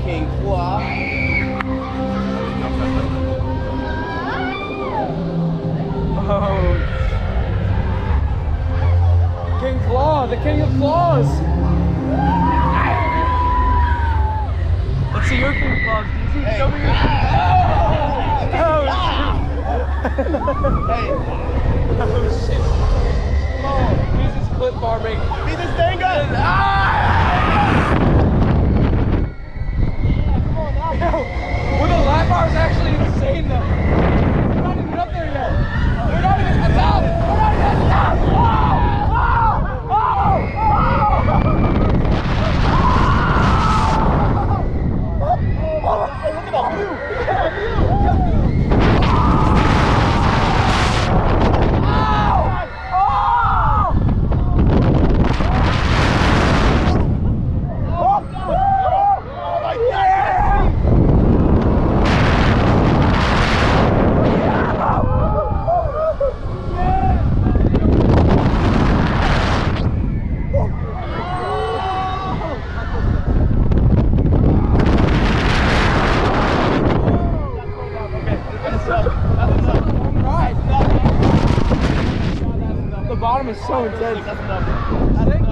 King Claw. Oh. King Claw, the king of claws. Let's see your king claws, DZ. Hey. Show me your. Oh shit. Oh, he's just clip farming. Beat this thing up! Well, the lap bar is actually insane though. We're not even up there yet. We're not even at the top. We're not even at the top. Look at that view! The bottom is so intense. That's enough.